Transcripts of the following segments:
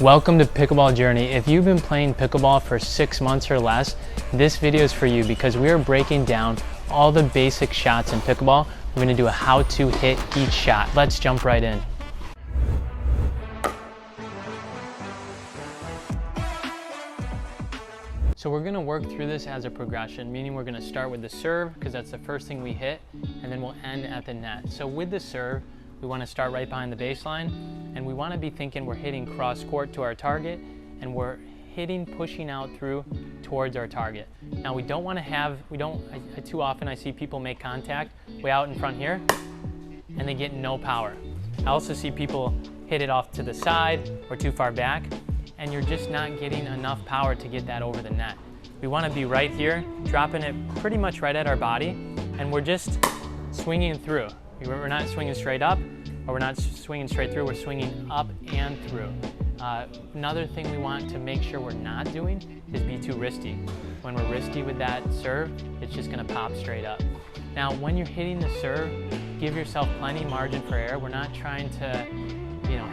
Welcome to Pickleball Journey. If you've been playing pickleball for 6 months or less, this video is for you because we are breaking down all the basic shots in pickleball. We're going to do a how to hit each shot. Let's jump right in. So we're going to work through this as a progression, meaning we're going to start with the serve because that's the first thing we hit, and then we'll end at the net. So with the serve, we want to start right behind the baseline, and we want to be thinking we're hitting cross court to our target, and we're hitting, pushing out through towards our target. Now we don't want to have, too often I see people make contact way out in front here, and they get no power. I also see people hit it off to the side or too far back, and you're just not getting enough power to get that over the net. We want to be right here, dropping it pretty much right at our body, and we're just swinging through. We're not swinging straight up, or we're not swinging straight through, we're swinging up and through. Another thing we want to make sure we're not doing is be too wristy. When we're wristy with that serve, it's just gonna pop straight up. Now, when you're hitting the serve, give yourself plenty margin for error. We're not trying to,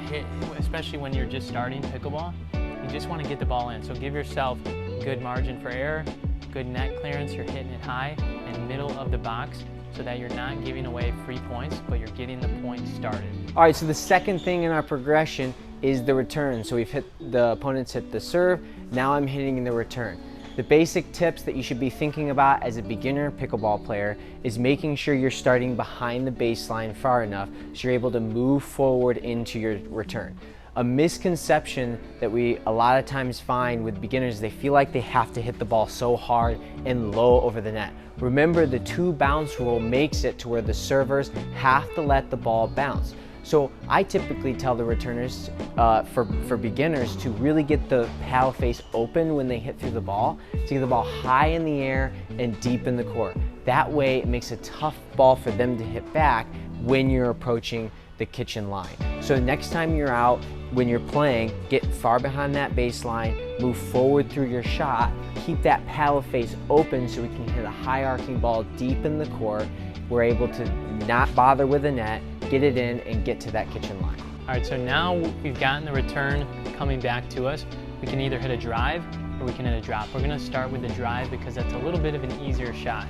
hit, especially when you're just starting pickleball, you just wanna get the ball in. So give yourself good margin for error, good net clearance, you're hitting it high, and middle of the box, so that you're not giving away free points, but you're getting the point started. All right, so the second thing in our progression is the return. So the opponents hit the serve, now I'm hitting the return. The basic tips that you should be thinking about as a beginner pickleball player is making sure you're starting behind the baseline far enough so you're able to move forward into your return. A misconception that we a lot of times find with beginners, they feel like they have to hit the ball so hard and low over the net. Remember, the 2 bounce rule makes it to where the servers have to let the ball bounce. So I typically tell the returners, for beginners, to really get the paddle face open when they hit through the ball, to get the ball high in the air and deep in the court. That way it makes a tough ball for them to hit back when you're approaching the kitchen line. So next time you're out, when you're playing, get far behind that baseline, move forward through your shot, keep that paddle face open so we can hit a high arcing ball deep in the court. We're able to not bother with the net, get it in, and get to that kitchen line. All right, so now we've gotten the return coming back to us. We can either hit a drive or we can hit a drop. We're gonna start with the drive because that's a little bit of an easier shot.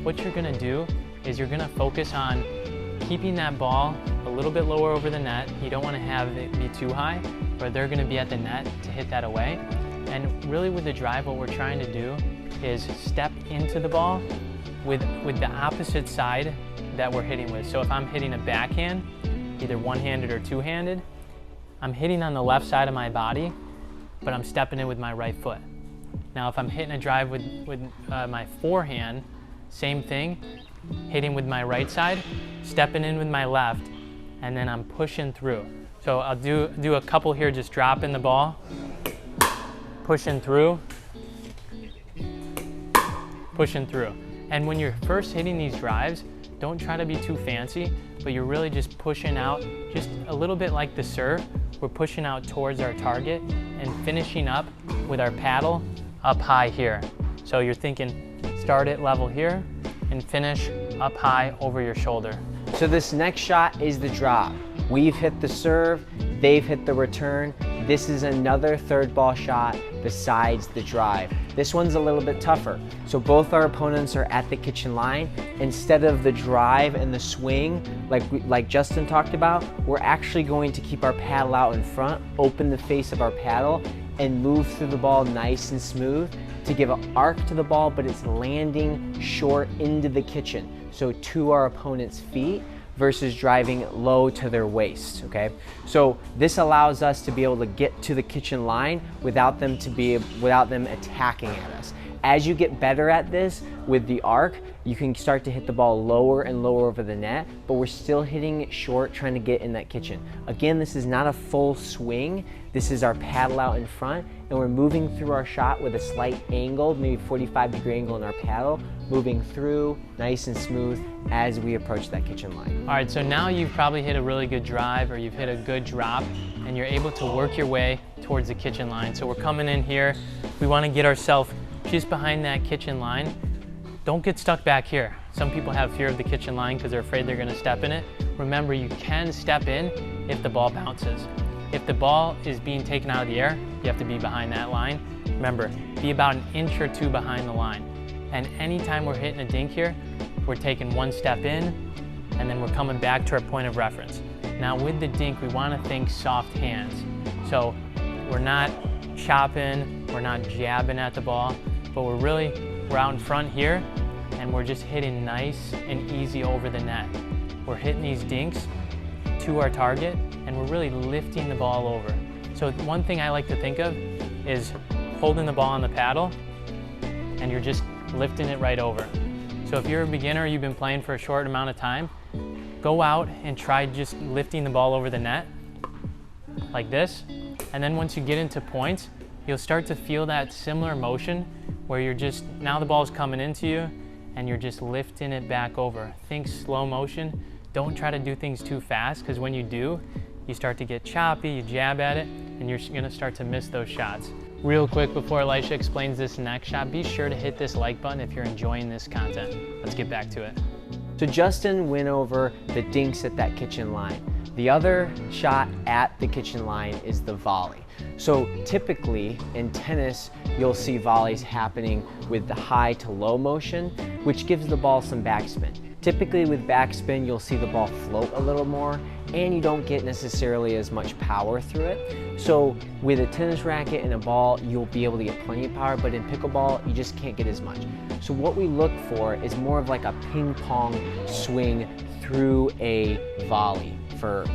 What you're gonna do is you're gonna focus on keeping that ball a little bit lower over the net. You don't want to have it be too high, or they're going to be at the net to hit that away. And really with the drive, what we're trying to do is step into the ball with the opposite side that we're hitting with. So if I'm hitting a backhand, either one-handed or two-handed, I'm hitting on the left side of my body, but I'm stepping in with my right foot. Now if I'm hitting a drive with my forehand, same thing, hitting with my right side, stepping in with my left, and then I'm pushing through. So I'll do a couple here, just dropping the ball, pushing through, pushing through. And when you're first hitting these drives, don't try to be too fancy, but you're really just pushing out, just a little bit like the serve. We're pushing out towards our target and finishing up with our paddle up high here. So you're thinking, start at level here, and finish up high over your shoulder. So this next shot is the drop. We've hit the serve, they've hit the return. This is another third ball shot besides the drive. This one's a little bit tougher. So both our opponents are at the kitchen line. Instead of the drive and the swing, like Justin talked about, we're actually going to keep our paddle out in front, open the face of our paddle, and move through the ball nice and smooth to give an arc to the ball, but it's landing short into the kitchen. So to our opponent's feet versus driving low to their waist, okay? So this allows us to be able to get to the kitchen line without them attacking at us. As you get better at this with the arc, you can start to hit the ball lower and lower over the net, but we're still hitting it short, trying to get in that kitchen. Again, this is not a full swing. This is our paddle out in front, and we're moving through our shot with a slight angle, maybe 45-degree angle in our paddle, moving through nice and smooth as we approach that kitchen line. All right, so now you've probably hit a really good drive or you've hit a good drop, and you're able to work your way towards the kitchen line. So we're coming in here. We want to get ourselves just behind that kitchen line. Don't get stuck back here. Some people have fear of the kitchen line because they're afraid they're going to step in it. Remember, you can step in if the ball bounces. If the ball is being taken out of the air, you have to be behind that line. Remember, be about an inch or two behind the line. And anytime we're hitting a dink here, we're taking one step in, and then we're coming back to our point of reference. Now with the dink, we want to think soft hands. So we're not chopping, we're not jabbing at the ball, but we're out in front here, and we're just hitting nice and easy over the net. We're hitting these dinks to our target, and we're really lifting the ball over. So one thing I like to think of is holding the ball on the paddle, and you're just lifting it right over. So if you're a beginner, you've been playing for a short amount of time, go out and try just lifting the ball over the net like this. And then once you get into points, you'll start to feel that similar motion where you're just, now the ball's coming into you and you're just lifting it back over. Think slow motion. Don't try to do things too fast, because when you do, you start to get choppy, you jab at it, and you're gonna start to miss those shots. Real quick before Elisha explains this next shot, be sure to hit this like button if you're enjoying this content. Let's get back to it. So Justin went over the dinks at that kitchen line. The other shot at the kitchen line is the volley. So typically in tennis, you'll see volleys happening with the high to low motion, which gives the ball some backspin. Typically with backspin, you'll see the ball float a little more, and you don't get necessarily as much power through it. So with a tennis racket and a ball, you'll be able to get plenty of power, but in pickleball, you just can't get as much. So what we look for is more of like a ping pong swing through a volley for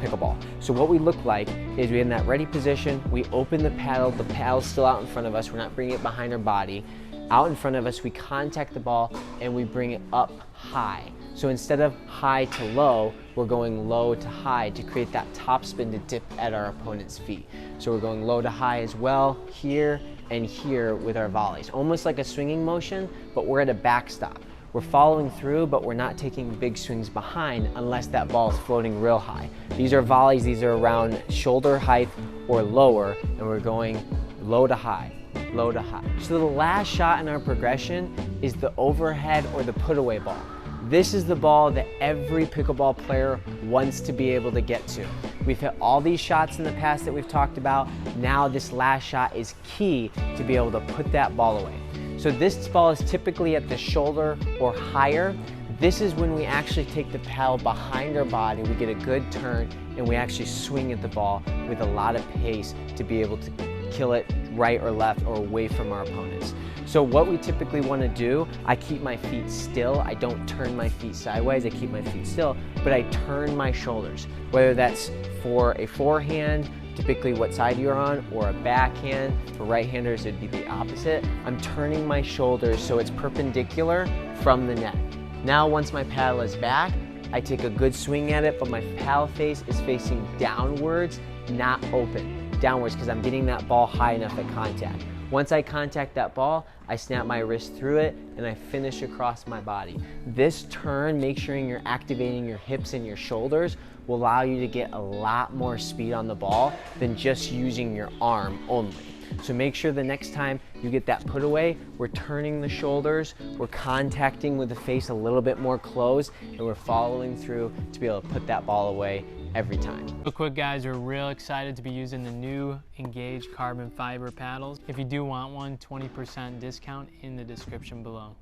pickleball. So what we look like is we're in that ready position, we open the paddle's still out in front of us, we're not bringing it behind our body. Out in front of us, we contact the ball and we bring it up high. So instead of high to low, we're going low to high to create that top spin to dip at our opponent's feet. So we're going low to high as well, here and here with our volleys. Almost like a swinging motion, but we're at a backstop. We're following through, but we're not taking big swings behind unless that ball is floating real high. These are volleys, these are around shoulder height or lower, and we're going low to high. Low to high. So the last shot in our progression is the overhead or the put away ball. This is the ball that every pickleball player wants to be able to get to. We've hit all these shots in the past that we've talked about. Now this last shot is key to be able to put that ball away. So this ball is typically at the shoulder or higher. This is when we actually take the paddle behind our body, we get a good turn, and we actually swing at the ball with a lot of pace to be able to kill it right or left or away from our opponents. So what we typically want to do, I keep my feet still. I don't turn my feet sideways, I keep my feet still, but I turn my shoulders. Whether that's for a forehand, typically what side you're on, or a backhand. For right-handers, it'd be the opposite. I'm turning my shoulders so it's perpendicular from the net. Now once my paddle is back, I take a good swing at it, but my paddle face is facing downwards, not open. Downwards, because I'm getting that ball high enough at contact. Once I contact that ball, I snap my wrist through it and I finish across my body. This turn, make sure you're activating your hips and your shoulders, will allow you to get a lot more speed on the ball than just using your arm only. So make sure the next time you get that put away, we're turning the shoulders, we're contacting with the face a little bit more close, and we're following through to be able to put that ball away every time. Real quick guys, we're real excited to be using the new Engage carbon fiber paddles. If you do want one, 20% discount in the description below.